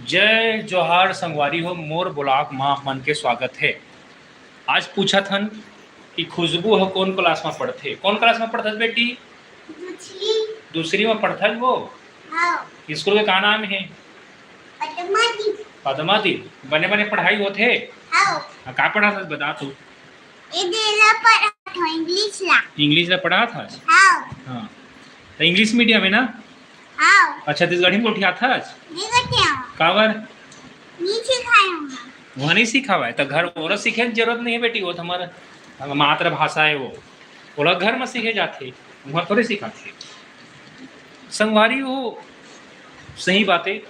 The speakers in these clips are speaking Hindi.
जय जोहार संगवारी हो मोर ब्लॉग माँ मन के स्वागत है। आज पूछा थन कि खुशबू हो कौन क्लास में पढ़ते, कौन क्लास में पढ़त बेटी? दूसरी में पढ़त वो। स्कूल के का नाम है? पद्मादी। बने बने पढ़ाई होते का पढ़ा था बता तू? इंग्लिश ला पढ़ा था। हाँ तो इंग्लिश मीडियम है ना? छत्तीसगढ़ी में उठिया था कावर वह नहीं सीखा हुआ है तो घर वो सीखे की जरूरत नहीं है बेटी। वो तो हमारा मातृभाषा है, वो लोग घर में सीखे जाते, वहाँ थोड़े सिखाते। संगवारी वो सही बात है,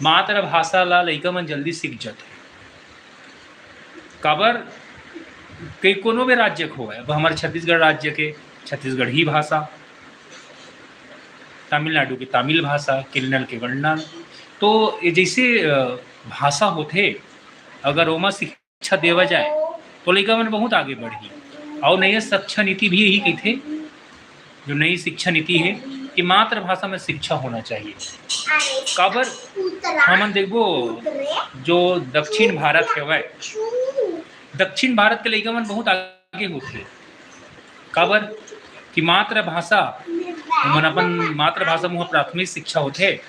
मातृभाषा ला लइका मन जल्दी सीख जाते काबर कई कोनो भी राज्य को है। अब हमारे छत्तीसगढ़ राज्य के छत्तीसगढ़ी भाषा, तमिलनाडु की तमिल भाषा, केरल के कन्नड़, तो ये जैसे भाषा होते अगर ओमा शिक्षा देवा जाए तो लड़का मन बहुत आगे बढ़ी। और नई शिक्षा नीति भी यही कहते, जो नई शिक्षा नीति है कि मातृभाषा में शिक्षा होना चाहिए। काबर हम देखो जो दक्षिण भारत है वह दक्षिण भारत के लड़का मन बहुत आगे होते काबर कि मातृभाषा मन अपन मातृभाषा में प्राथमिक शिक्षा होते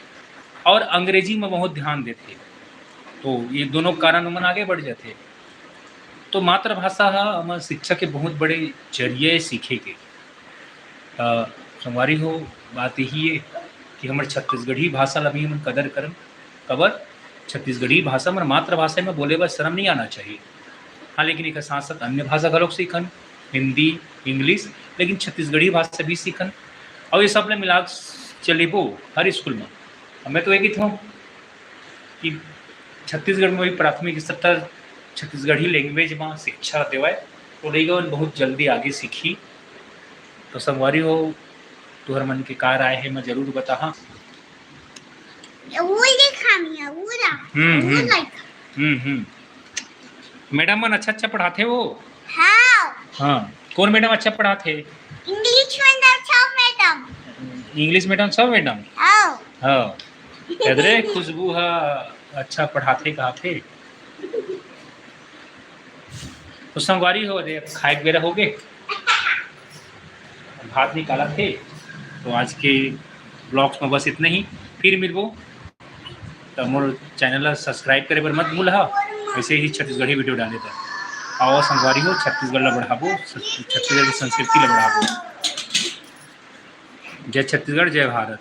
और अंग्रेजी में बहुत ध्यान देते, तो ये दोनों कारण मन आगे बढ़ जाते। तो मातृभाषा हम शिक्षा के बहुत बड़े जरिए सीखे के। संगवारी हो बात यही है कि हमारे छत्तीसगढ़ी भाषा ला भी हम कदर करन। कबर छत्तीसगढ़ी भाषा में मातृभाषा में बोले बस शर्म नहीं आना चाहिए। हाँ लेकिन एक साथ साथ अन्य भाषा का लोग सीखन, हिंदी इंग्लिश, लेकिन छत्तीसगढ़ी भाषा भी सीखन और ये सब ने मिला चलेबो हर स्कूल में। मैं तो एक ही था कि छत्तीसगढ़ में भी प्राथमिक स्तर तक छत्तीसगढ़ी लैंग्वेज में शिक्षा देवाए तो लड़का बहुत जल्दी आगे सीखी। तो संगवारी हो तुहर मन के कार आए हैं मैं जरूर बता। हाँ मैडम मन अच्छा अच्छा पढ़ाते वो। हाँ कौन मैडम अच्छा पढ़ाते? इंग्लिश मैडम सब मैडम। हाँ अरे खुशबू हा अच्छा पढ़ाते कहते। तो संगवारी हो रे खाए बेरा हो गए, भात निकाला थे। तो आज के ब्लॉग्स में बस इतना ही, फिर मिलबो। तो मोर चैनल सब्सक्राइब करे बर मत भूलहा, ऐसे ही छत्तीसगढ़ी वीडियो डाले थे। आओ संगवारी हो छत्तीसगढ़ ला बढ़ाबो, छत्तीसगढ़ की संस्कृति ला बढ़ाबो। जय छत्तीसगढ़ जय भारत।